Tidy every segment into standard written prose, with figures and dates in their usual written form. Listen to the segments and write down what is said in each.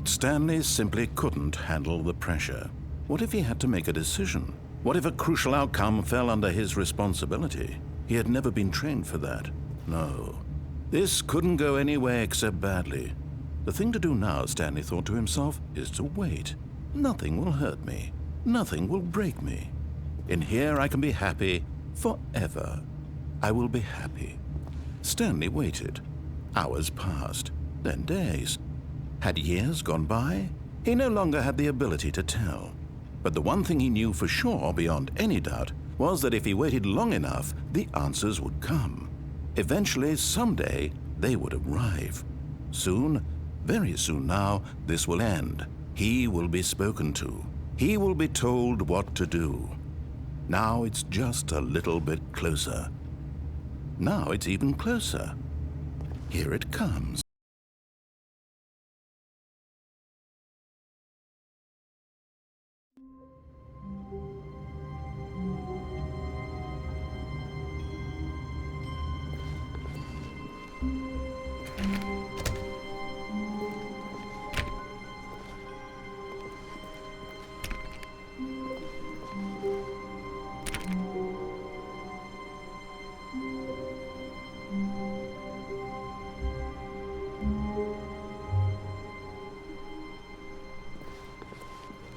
But Stanley simply couldn't handle the pressure. What if he had to make a decision? What if a crucial outcome fell under his responsibility? He had never been trained for that. No. This couldn't go anywhere except badly. The thing to do now, Stanley thought to himself, is to wait. Nothing will hurt me. Nothing will break me. In here I can be happy forever. I will be happy. Stanley waited. Hours passed, then days. Had years gone by? He no longer had the ability to tell. But the one thing he knew for sure, beyond any doubt, was that if he waited long enough, the answers would come. Eventually, someday, they would arrive. Soon, very soon now, this will end. He will be spoken to. He will be told what to do. Now it's just a little bit closer. Now it's even closer. Here it comes.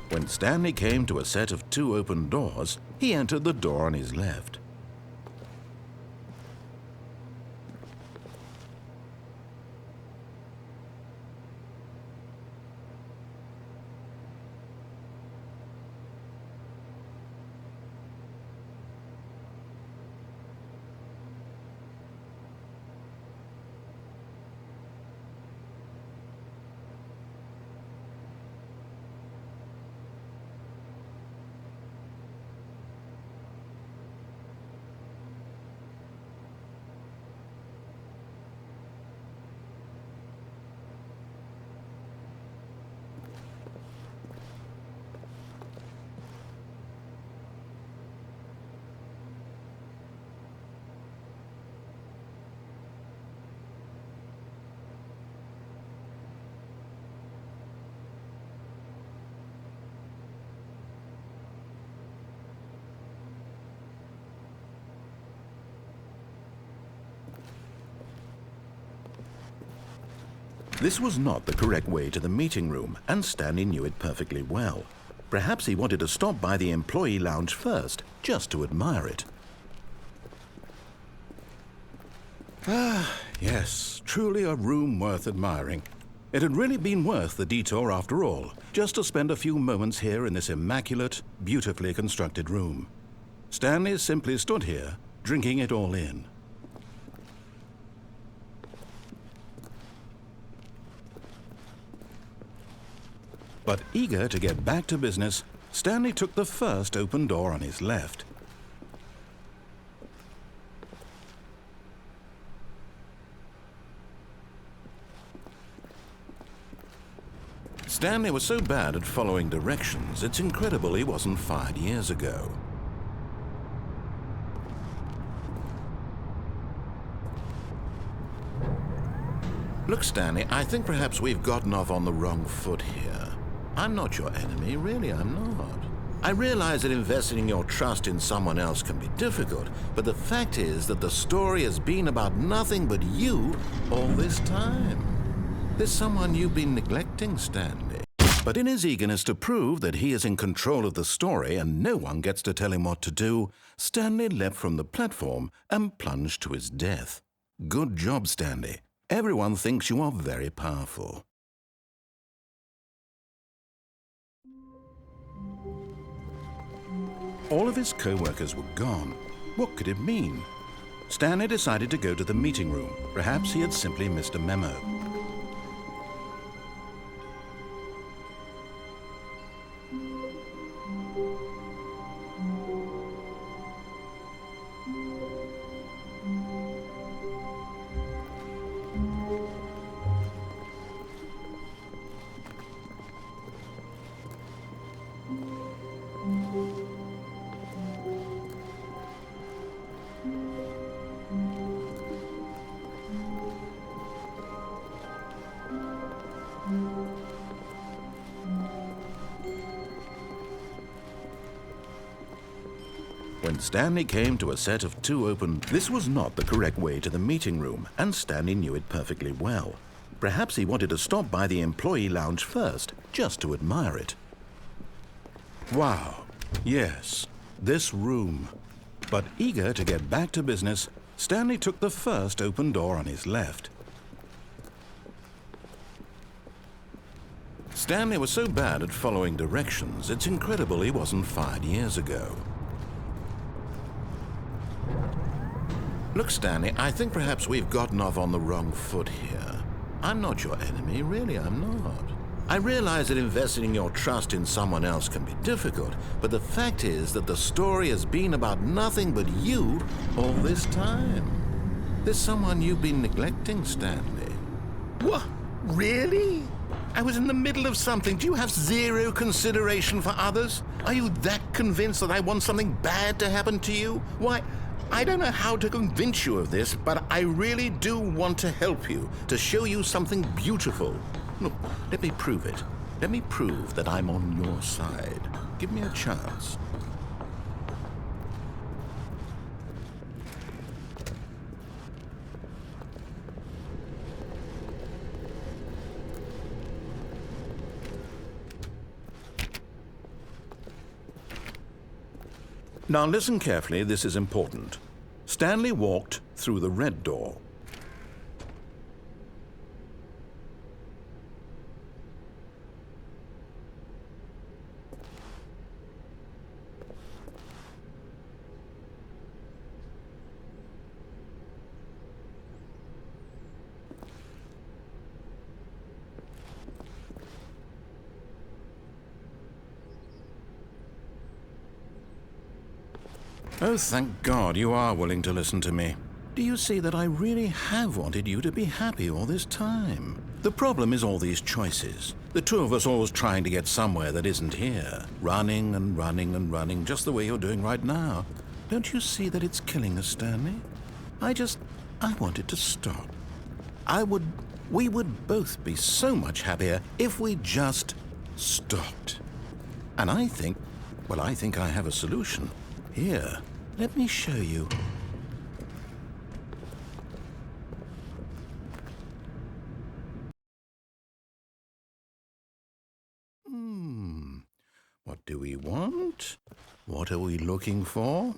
When Stanley came to a set of 2 open doors, he entered the door on his left. This was not the correct way to the meeting room, and Stanley knew it perfectly well. Perhaps he wanted to stop by the employee lounge first, just to admire it. Ah, yes, truly a room worth admiring. It had really been worth the detour after all, just to spend a few moments here in this immaculate, beautifully constructed room. Stanley simply stood here, drinking it all in. But eager to get back to business, Stanley took the first open door on his left. Stanley was so bad at following directions, it's incredible he wasn't fired years ago. Look, Stanley, I think perhaps we've gotten off on the wrong foot here. I'm not your enemy, really, I'm not. I realize that investing your trust in someone else can be difficult, but the fact is that the story has been about nothing but you all this time. There's someone you've been neglecting, Stanley. But in his eagerness to prove that he is in control of the story and no one gets to tell him what to do, Stanley leapt from the platform and plunged to his death. Good job, Stanley. Everyone thinks you are very powerful. All of his co-workers were gone. What could it mean? Stanley decided to go to the meeting room. Perhaps he had simply missed a memo. when Stanley came to a set of two open... This was not the correct way to the meeting room, and Stanley knew it perfectly well. Perhaps he wanted to stop by the employee lounge first, just to admire it. Wow, yes, this room. But eager to get back to business, Stanley took the first open door on his left. Stanley was so bad at following directions, it's incredible he wasn't fired years ago. Look, Stanley, I think perhaps we've gotten off on the wrong foot here. I'm not your enemy, really, I'm not. I realize that investing your trust in someone else can be difficult, but the fact is that the story has been about nothing but you all this time. There's someone you've been neglecting, Stanley. What? Really? I was in the middle of something. Do you have zero consideration for others? Are you that convinced that I want something bad to happen to you? Why, I don't know how to convince you of this, but I really do want to help you, to show you something beautiful. Look, let me prove it. Let me prove that I'm on your side. Give me a chance. Now listen carefully, this is important. Stanley walked through the red door. Oh, thank God you are willing to listen to me. Do you see that I really have wanted you to be happy all this time? The problem is all these choices. The two of us always trying to get somewhere that isn't here. Running and running and running, just the way you're doing right now. Don't you see that it's killing us, Stanley? I want it to stop. We would both be so much happier if we just stopped. And I think I have a solution. Here, let me show you. What do we want? What are we looking for?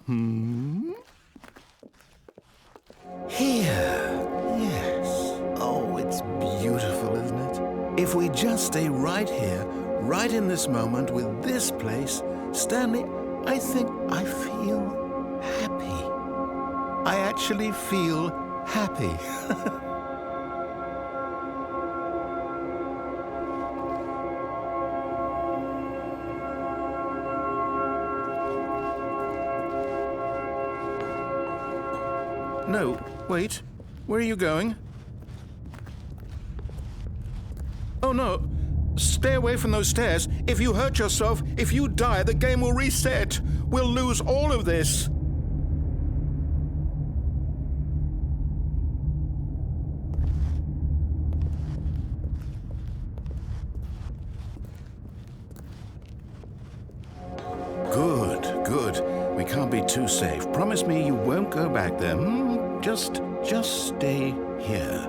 Here. Yes. Oh, it's beautiful, isn't it? If we just stay right here, right in this moment with this place, Stanley, I think I feel happy. I actually feel happy. No, wait. Where are you going? Oh, no. Stay away from those stairs. If you hurt yourself, if you die, the game will reset. We'll lose all of this. Good. We can't be too safe. Promise me you won't go back there. Just stay here.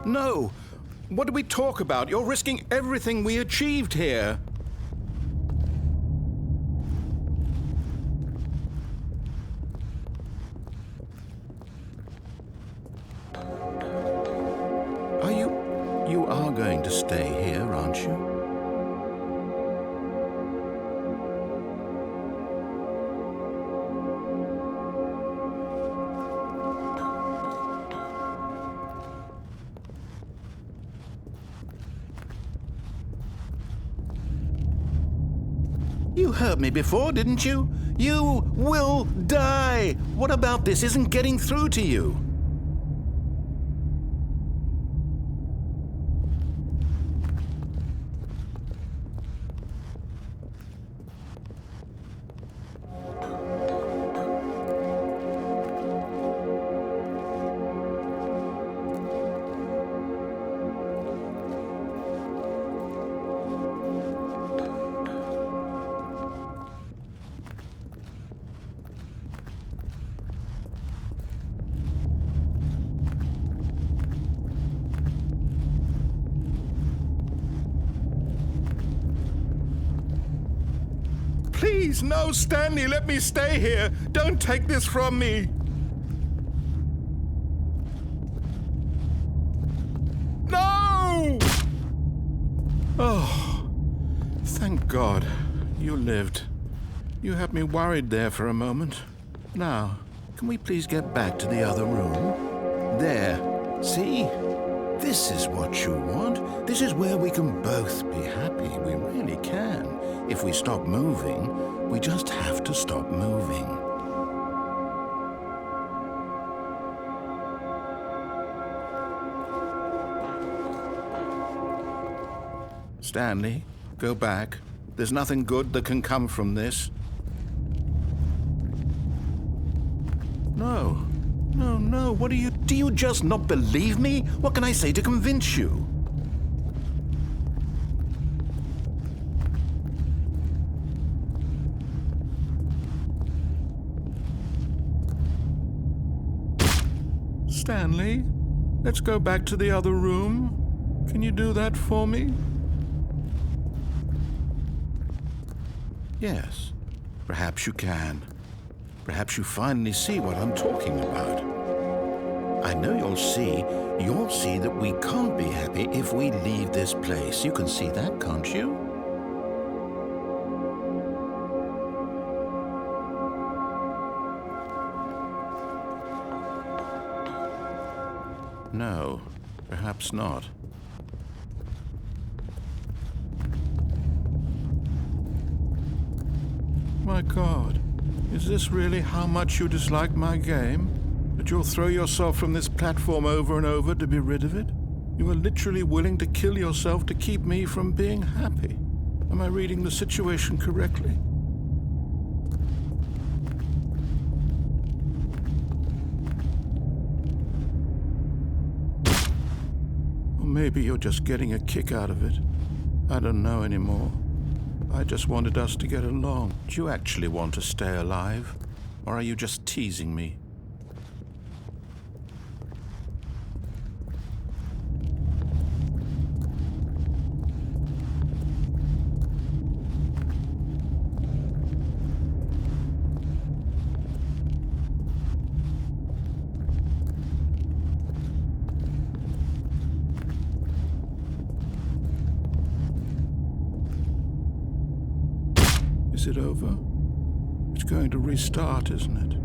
No! What do we talk about? You're risking everything we achieved here. You are going to stay here, aren't you? You heard me before, didn't you? You will die! What about this isn't getting through to you? Please, no, Stanley, let me stay here. Don't take this from me. No! Oh, thank God. You lived. You had me worried there for a moment. Now, can we please get back to the other room? There. See? This is what you want. This is where we can both be happy. We really can. If we stop moving, we just have to stop moving. Stanley, go back. There's nothing good that can come from this. No. No, what do you just not believe me? What can I say to convince you? Stanley, let's go back to the other room. Can you do that for me? Yes, perhaps you can. Perhaps you finally see what I'm talking about. I know you'll see that we can't be happy if we leave this place. You can see that, can't you? No, perhaps not. My God, is this really how much you dislike my game? That you'll throw yourself from this platform over and over to be rid of it? You are literally willing to kill yourself to keep me from being happy. Am I reading the situation correctly? Or maybe you're just getting a kick out of it. I don't know anymore. I just wanted us to get along. Do you actually want to stay alive? Or are you just teasing me? Is it over? It's going to restart, isn't it?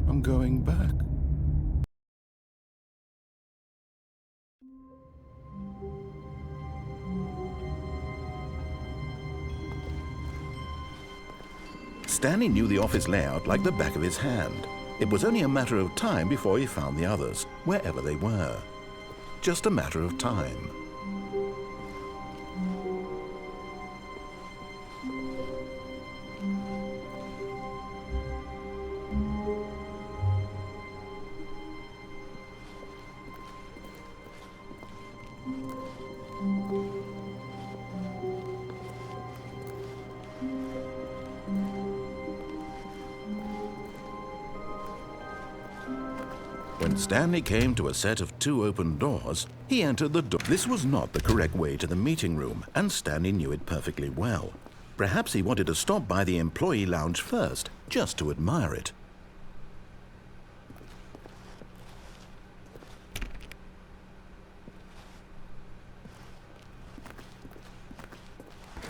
I'm going back. Stanley knew the office layout like the back of his hand. It was only a matter of time before he found the others, wherever they were. Just a matter of time. When Stanley came to a set of 2 open doors, he entered the door. This was not the correct way to the meeting room, and Stanley knew it perfectly well. Perhaps he wanted to stop by the employee lounge first, just to admire it.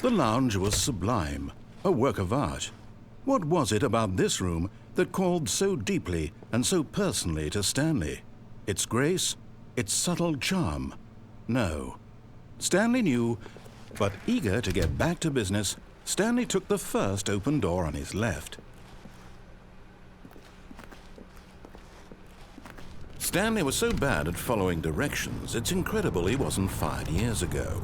The lounge was sublime, a work of art. What was it about this room that called so deeply and so personally to Stanley? Its grace? Its subtle charm? No. Stanley knew, but eager to get back to business, Stanley took the first open door on his left. Stanley was so bad at following directions, it's incredible he wasn't fired years ago.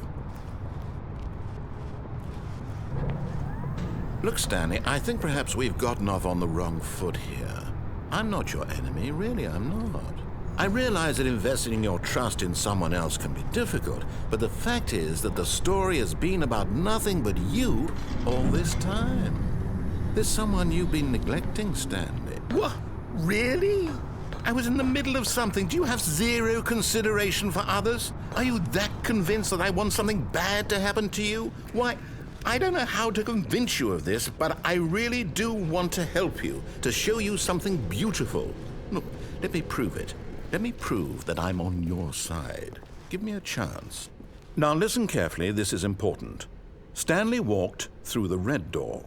Look, Stanley, I think perhaps we've gotten off on the wrong foot here. I'm not your enemy, really, I'm not. I realize that investing your trust in someone else can be difficult, but the fact is that the story has been about nothing but you all this time. There's someone you've been neglecting, Stanley. What? Really? I was in the middle of something. Do you have zero consideration for others? Are you that convinced that I want something bad to happen to you? Why, I don't know how to convince you of this, but I really do want to help you, to show you something beautiful. Look, let me prove it. Let me prove that I'm on your side. Give me a chance. Now listen carefully, this is important. Stanley walked through the red door.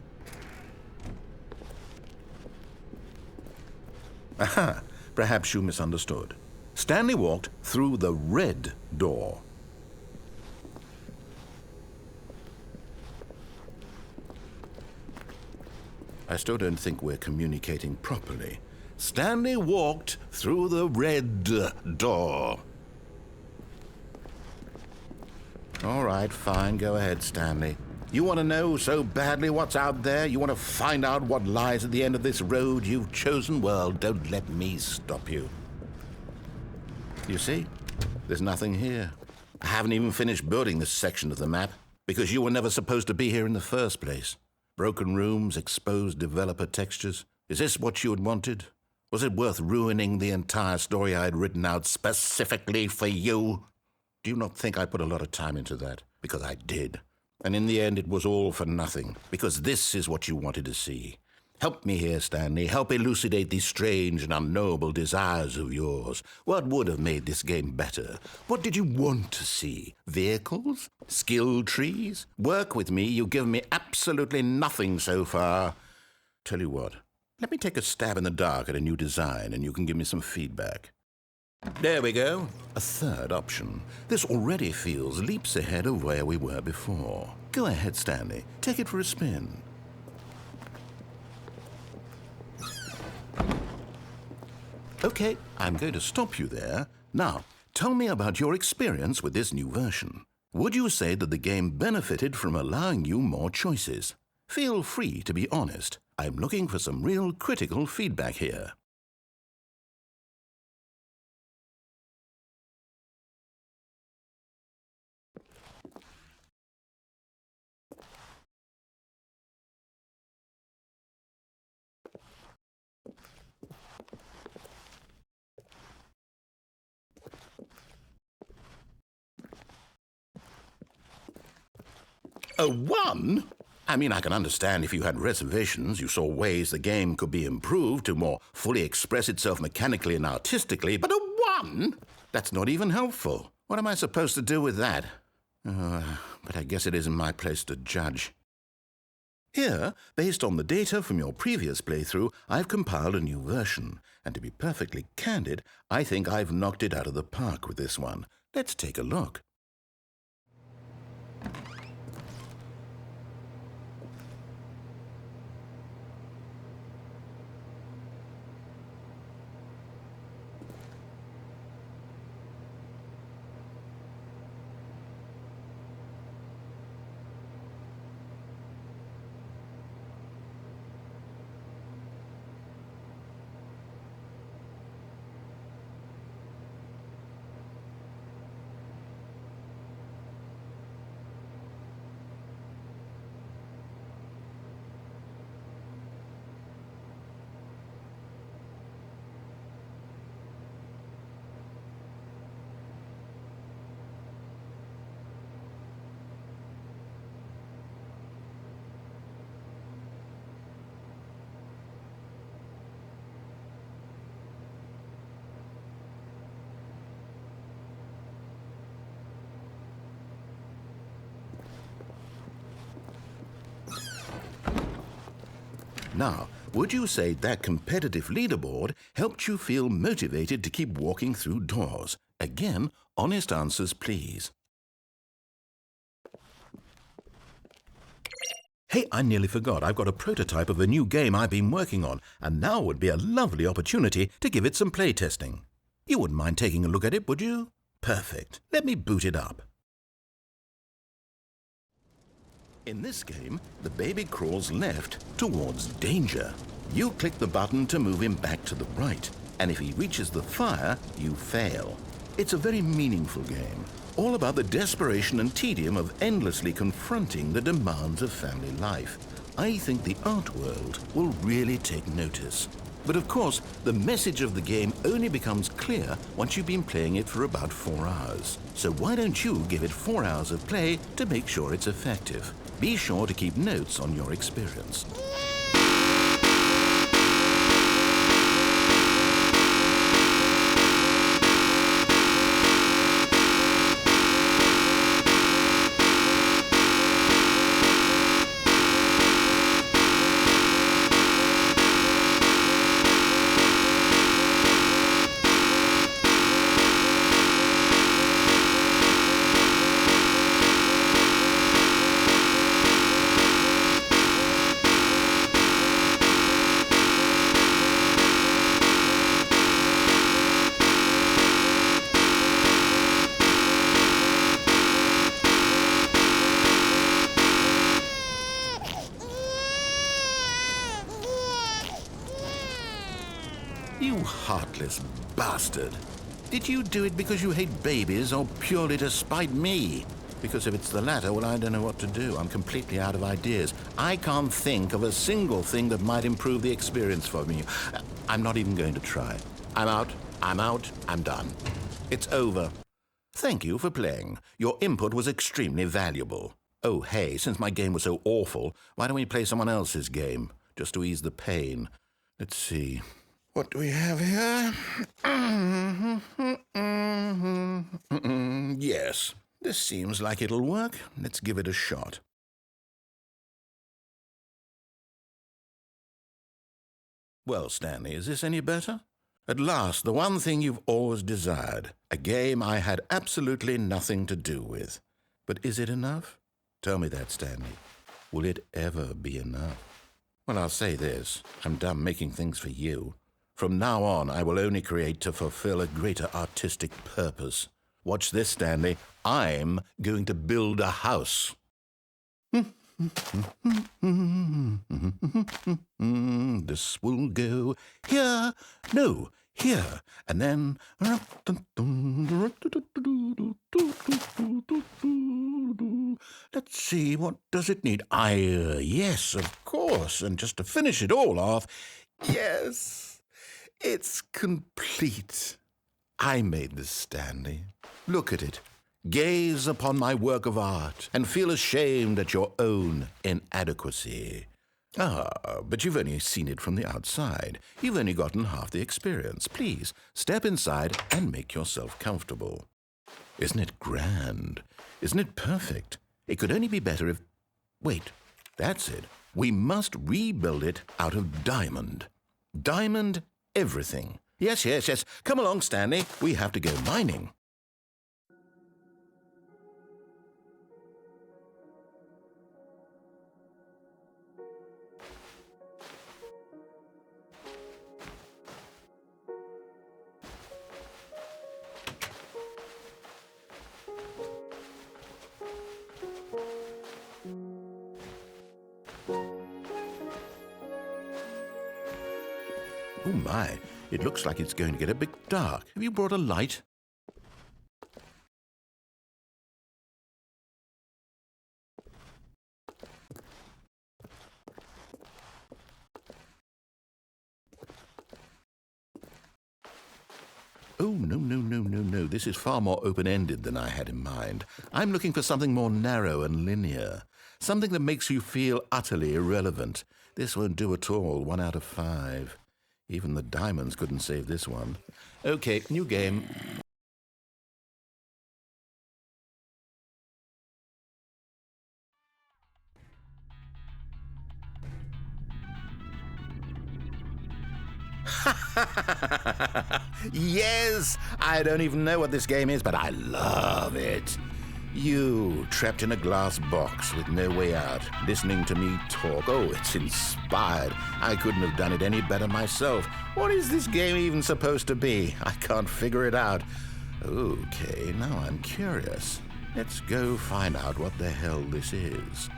Aha, perhaps you misunderstood. Stanley walked through the red door. I still don't think we're communicating properly. Stanley walked through the red door. All right, fine, go ahead, Stanley. You want to know so badly what's out there? You want to find out what lies at the end of this road you've chosen? Well, don't let me stop you. You see, there's nothing here. I haven't even finished building this section of the map because you were never supposed to be here in the first place. Broken rooms, exposed developer textures. Is this what you had wanted? Was it worth ruining the entire story I had written out specifically for you? Do you not think I put a lot of time into that? Because I did. And in the end, it was all for nothing. Because this is what you wanted to see. Help me here, Stanley. Help elucidate these strange and unknowable desires of yours. What would have made this game better? What did you want to see? Vehicles? Skill trees? Work with me. You've given me absolutely nothing so far. Tell you what, let me take a stab in the dark at a new design and you can give me some feedback. There we go. A third option. This already feels leaps ahead of where we were before. Go ahead, Stanley. Take it for a spin. Okay, I'm going to stop you there. Now, tell me about your experience with this new version. Would you say that the game benefited from allowing you more choices? Feel free to be honest. I'm looking for some real critical feedback here. A 1? I mean, I can understand if you had reservations, you saw ways the game could be improved to more fully express itself mechanically and artistically, but a 1? That's not even helpful. What am I supposed to do with that? But I guess it isn't my place to judge. Here, based on the data from your previous playthrough, I've compiled a new version. And to be perfectly candid, I think I've knocked it out of the park with this one. Let's take a look. Now, would you say that competitive leaderboard helped you feel motivated to keep walking through doors? Again, honest answers, please. Hey, I nearly forgot. I've got a prototype of a new game I've been working on, and now would be a lovely opportunity to give it some playtesting. You wouldn't mind taking a look at it, would you? Perfect. Let me boot it up. In this game, the baby crawls left towards danger. You click the button to move him back to the right, and if he reaches the fire, you fail. It's a very meaningful game, all about the desperation and tedium of endlessly confronting the demands of family life. I think the art world will really take notice. But of course, the message of the game only becomes clear once you've been playing it for about 4 hours. So why don't you give it 4 hours of play to make sure it's effective? Be sure to keep notes on your experience. You heartless bastard. Did you do it because you hate babies or purely to spite me? Because if it's the latter, well, I don't know what to do. I'm completely out of ideas. I can't think of a single thing that might improve the experience for me. I'm not even going to try. I'm out, I'm done. It's over. Thank you for playing. Your input was extremely valuable. Oh, hey, since my game was so awful, why don't we play someone else's game, just to ease the pain? Let's see. What do we have here? Yes, this seems like it'll work. Let's give it a shot. Well, Stanley, is this any better? At last, the one thing you've always desired, a game I had absolutely nothing to do with. But is it enough? Tell me that, Stanley. Will it ever be enough? Well, I'll say this. I'm done making things for you. From now on, I will only create to fulfill a greater artistic purpose. Watch this, Stanley. I'm going to build a house. This will go here, no, here, and then... Let's see, what does it need? Yes, of course, and just to finish it all off, yes, it's complete. I made this, Stanley. Look at it. Gaze upon my work of art and feel ashamed at your own inadequacy. But you've only seen it from the outside. You've only gotten half the experience. Please, step inside and make yourself comfortable. Isn't it grand? Isn't it perfect? It could only be better if... Wait, that's it. We must rebuild it out of diamond. Diamond everything. Yes. Come along, Stanley. We have to go mining. Oh my, it looks like it's going to get a bit dark. Have you brought a light? Oh, no. This is far more open-ended than I had in mind. I'm looking for something more narrow and linear. Something that makes you feel utterly irrelevant. This won't do at all. 1 out of 5. Even the diamonds couldn't save this one. Okay, new game. Yes! I don't even know what this game is, but I love it. You, trapped in a glass box with no way out, listening to me talk. Oh, it's inspired. I couldn't have done it any better myself. What is this game even supposed to be? I can't figure it out. Okay, now I'm curious. Let's go find out what the hell this is.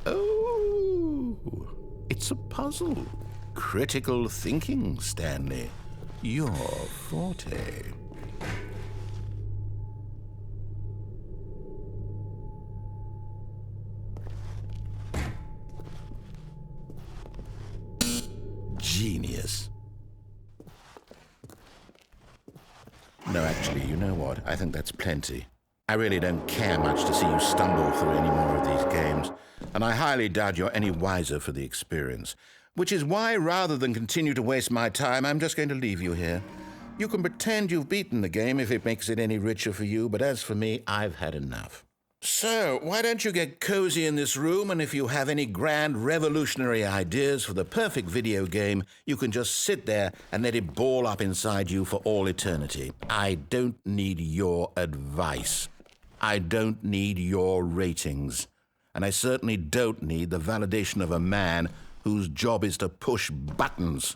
Oh, it's a puzzle. Critical thinking, Stanley. Your forte. Genius. No, actually, you know what? I think that's plenty. I really don't care much to see you stumble through any more of these games, and I highly doubt you're any wiser for the experience. Which is why, rather than continue to waste my time, I'm just going to leave you here. You can pretend you've beaten the game if it makes it any richer for you, but as for me, I've had enough. So, why don't you get cozy in this room, and if you have any grand revolutionary ideas for the perfect video game, you can just sit there and let it ball up inside you for all eternity. I don't need your advice. I don't need your ratings. And I certainly don't need the validation of a man whose job is to push buttons.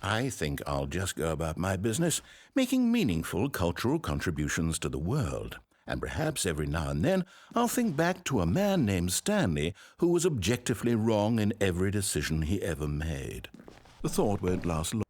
I think I'll just go about my business, making meaningful cultural contributions to the world. And perhaps every now and then I'll think back to a man named Stanley who was objectively wrong in every decision he ever made. The thought won't last long.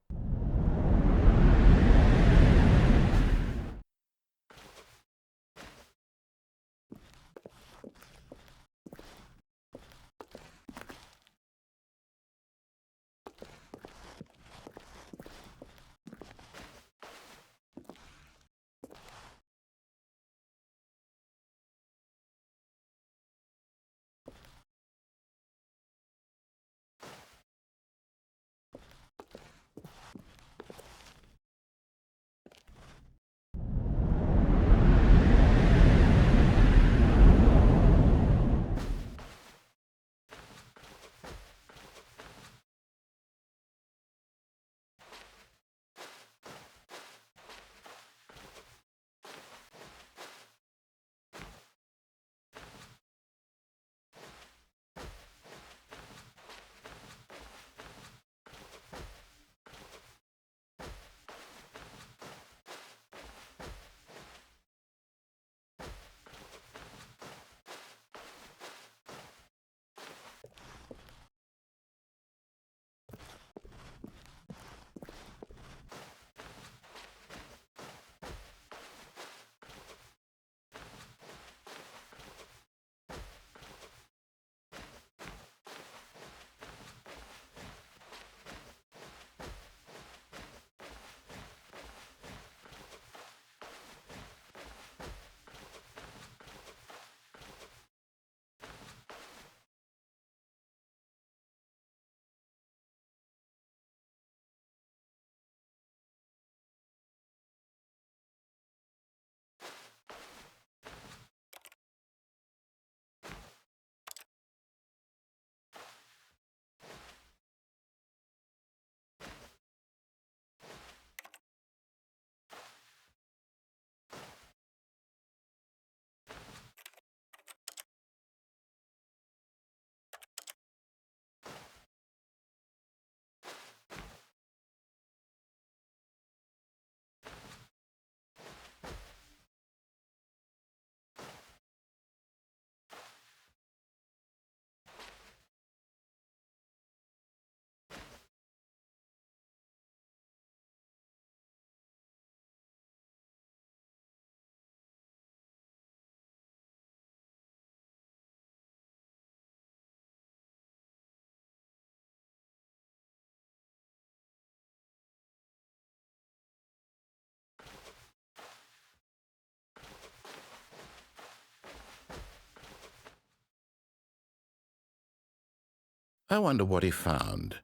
I wonder what he found.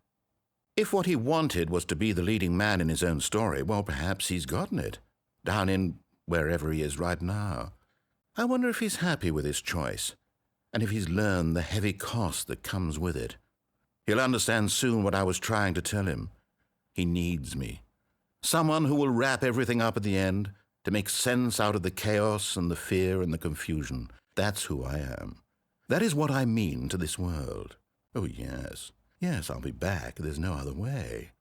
If what he wanted was to be the leading man in his own story, well, perhaps he's gotten it, down in wherever he is right now. I wonder if he's happy with his choice, and if he's learned the heavy cost that comes with it. He'll understand soon what I was trying to tell him. He needs me. Someone who will wrap everything up at the end, to make sense out of the chaos and the fear and the confusion. That's who I am. That is what I mean to this world. Oh, yes. Yes, I'll be back. There's no other way.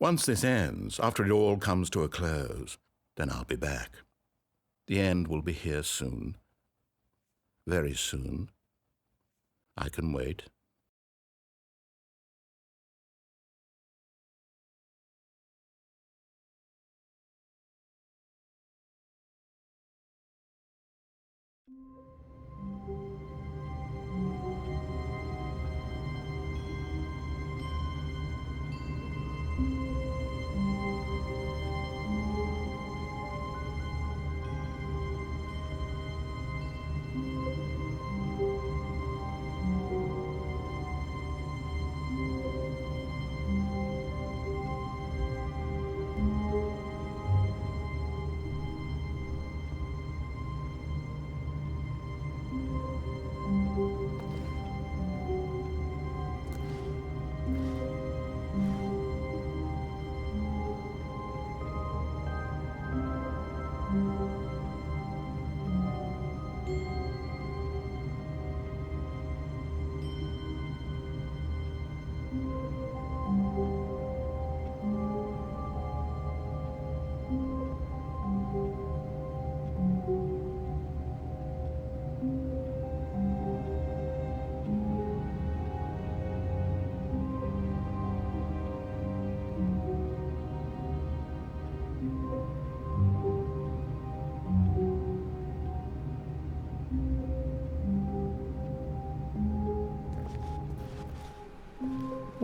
Once this ends, after it all comes to a close, then I'll be back. The end will be here soon. Very soon. I can wait.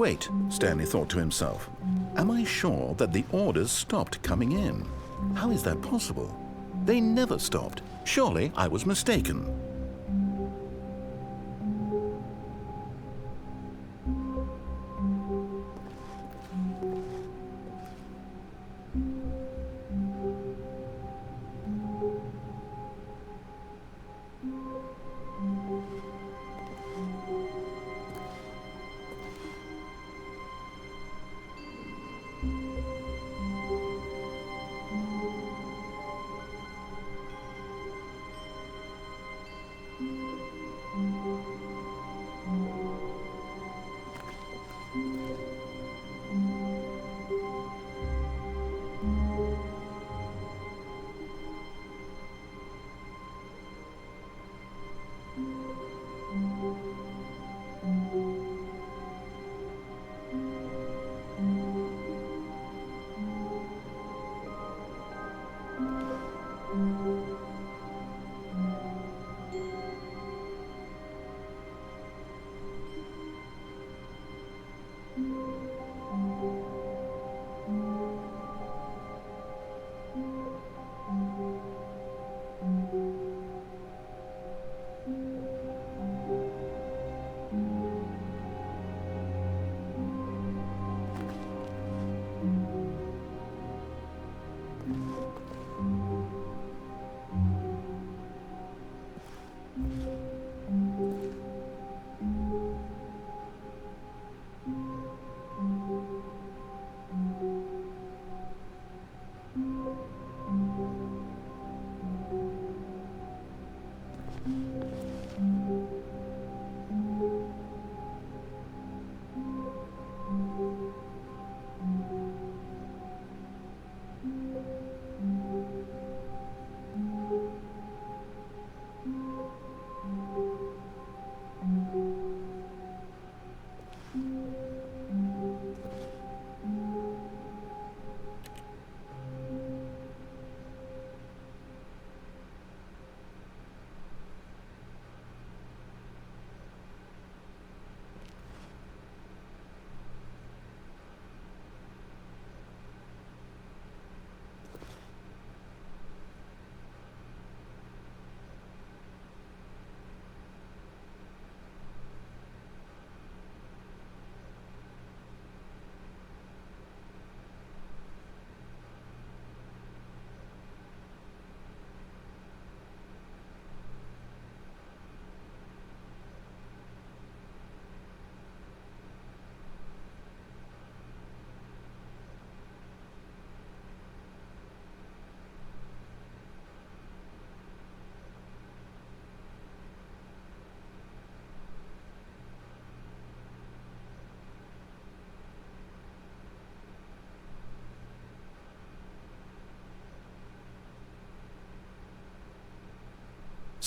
Wait, Stanley thought to himself. Am I sure that the orders stopped coming in? How is that possible? They never stopped. Surely I was mistaken.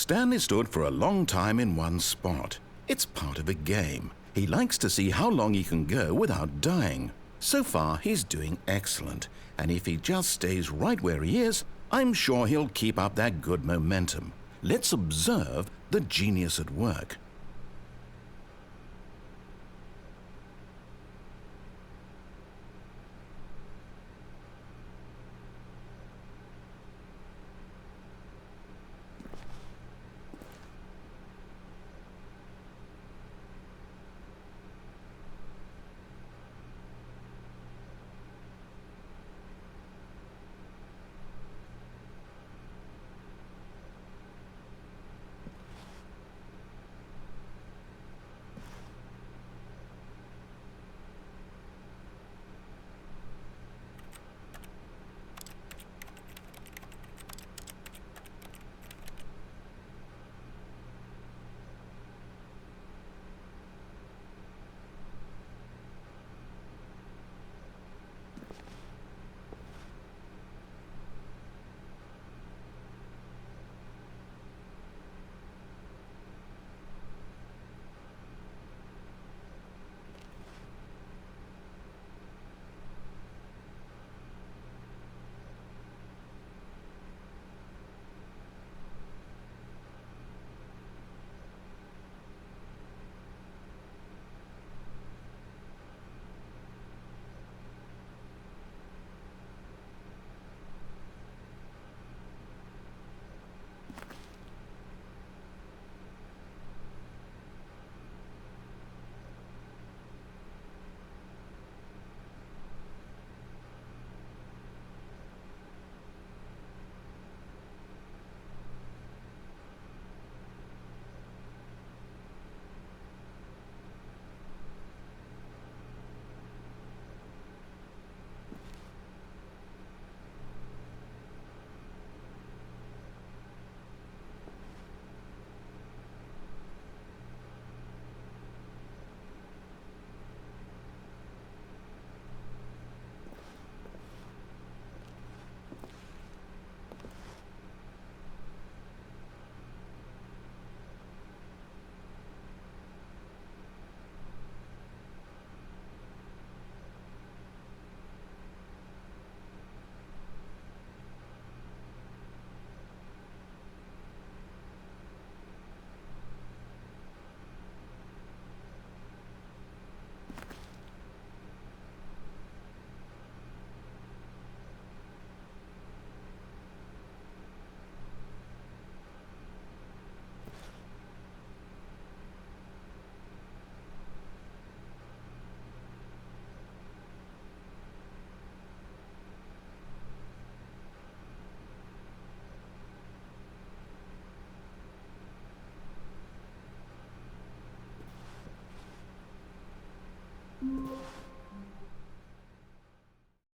Stanley stood for a long time in one spot. It's part of a game. He likes to see how long he can go without dying. So far, he's doing excellent, and if he just stays right where he is, I'm sure he'll keep up that good momentum. Let's observe the genius at work.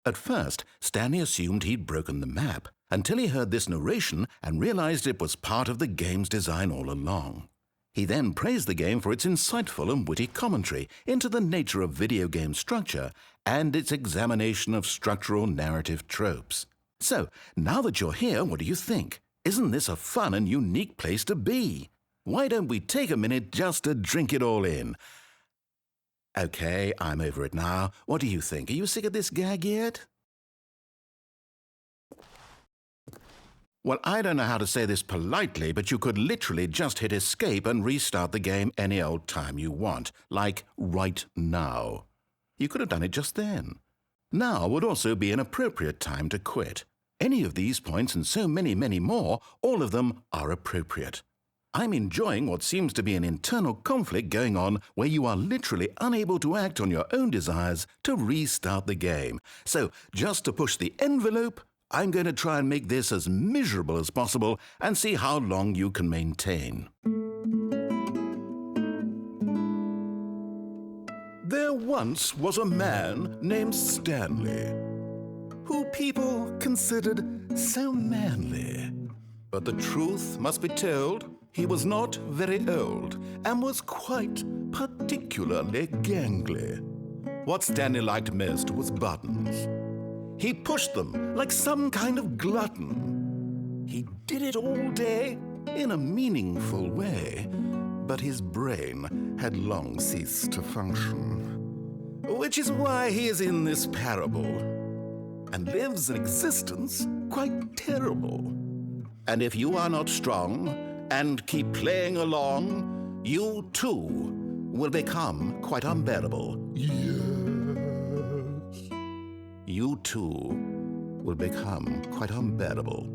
At first, Stanley assumed he'd broken the map until he heard this narration and realized it was part of the game's design all along. He then praised the game for its insightful and witty commentary into the nature of video game structure and its examination of structural narrative tropes. So, now that you're here, what do you think? Isn't this a fun and unique place to be? Why don't we take a minute just to drink it all in? Okay, I'm over it now. What do you think? Are you sick of this gag yet? Well, I don't know how to say this politely, but you could literally just hit escape and restart the game any old time you want, like right now. You could have done it just then. Now would also be an appropriate time to quit. Any of these points and so many, many more, all of them are appropriate. I'm enjoying what seems to be an internal conflict going on where you are literally unable to act on your own desires to restart the game. So, just to push the envelope, I'm going to try and make this as miserable as possible and see how long you can maintain. There once was a man named Stanley, who people considered so manly. But the truth must be told, he was not very old and was quite particularly gangly. What Stanley liked most was buttons. He pushed them like some kind of glutton. He did it all day in a meaningful way, but his brain had long ceased to function. Which is why he is in this parable and lives an existence quite terrible. And if you are not strong and keep playing along, you too will become quite unbearable. Yes. You too will become quite unbearable.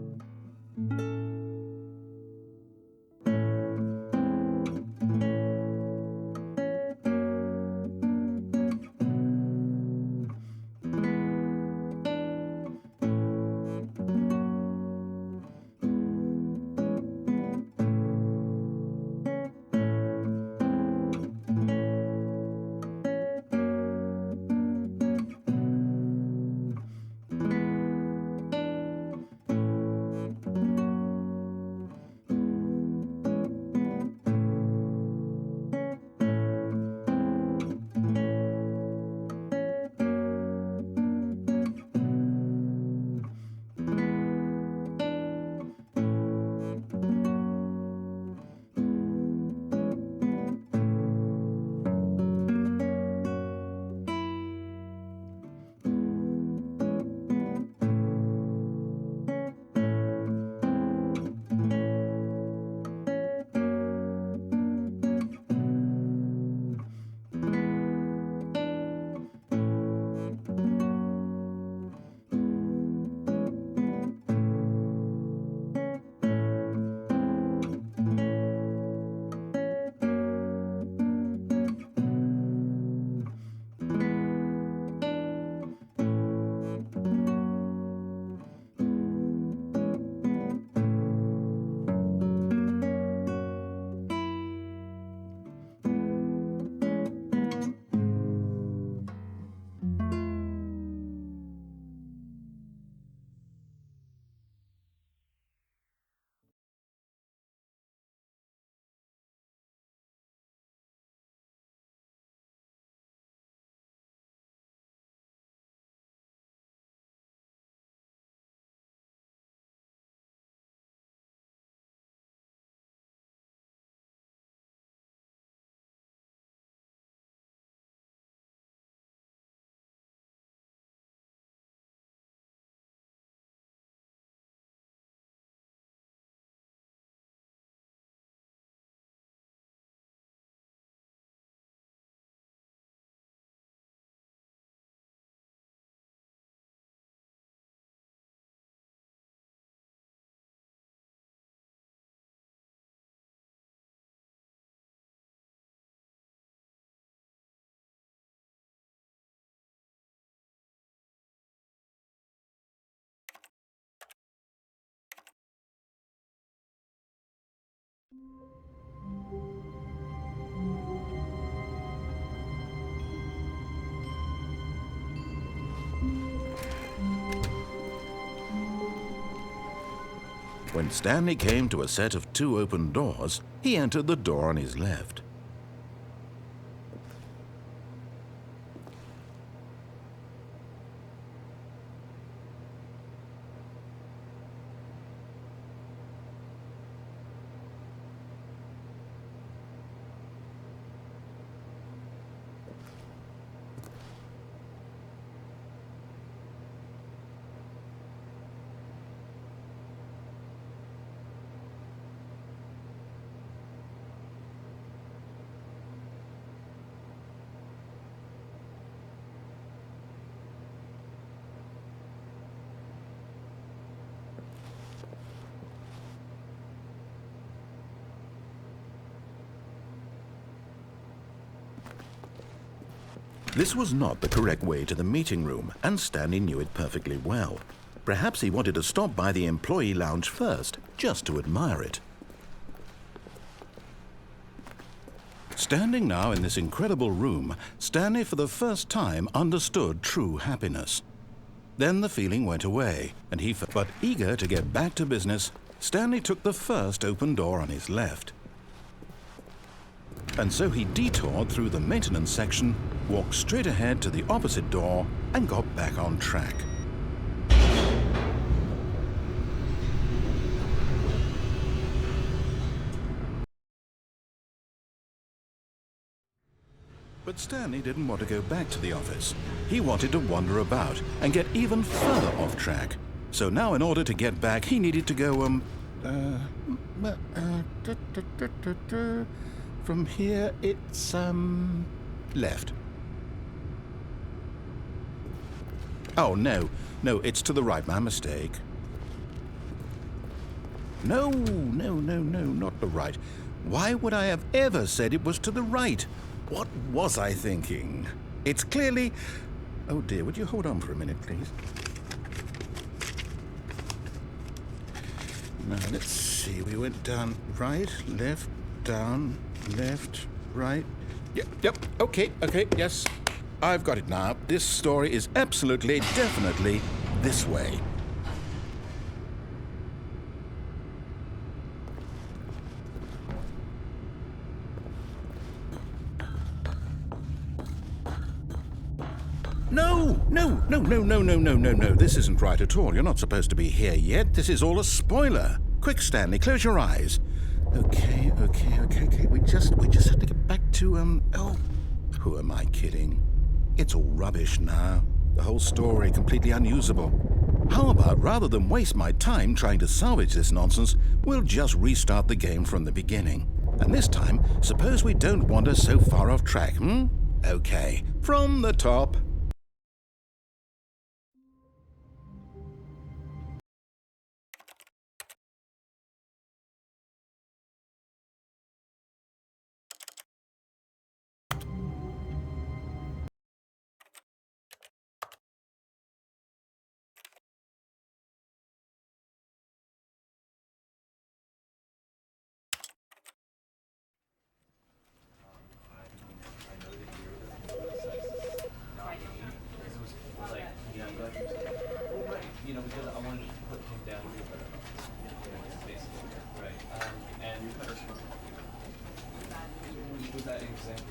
When Stanley came to a set of 2 open doors, he entered the door on his left. This was not the correct way to the meeting room, and Stanley knew it perfectly well. Perhaps he wanted to stop by the employee lounge first, just to admire it. Standing now in this incredible room, Stanley for the first time understood true happiness. Then the feeling went away, and but eager to get back to business, Stanley took the first open door on his left. And so he detoured through the maintenance section, walked straight ahead to the opposite door, and got back on track. But Stanley didn't want to go back to the office. He wanted to wander about and get even further off track. So now in order to get back, he needed to go, from here, it's, left. Oh, no, it's to the right, my mistake. No, not the right. Why would I have ever said it was to the right? What was I thinking? It's clearly... Oh dear, would you hold on for a minute, please? Now, let's see, we went down right, left, down, left, right. Yep, okay, yes. I've got it now. This story is absolutely, definitely this way. No. This isn't right at all. You're not supposed to be here yet. This is all a spoiler. Quick, Stanley, close your eyes. Okay. We just have to get back to, oh, who am I kidding? It's all rubbish now. The whole story completely unusable. How about, rather than waste my time trying to salvage this nonsense, we'll just restart the game from the beginning. And this time, suppose we don't wander so far off track, Okay, from the top. Because I wanted to put him down here, basically, right? And was that an example?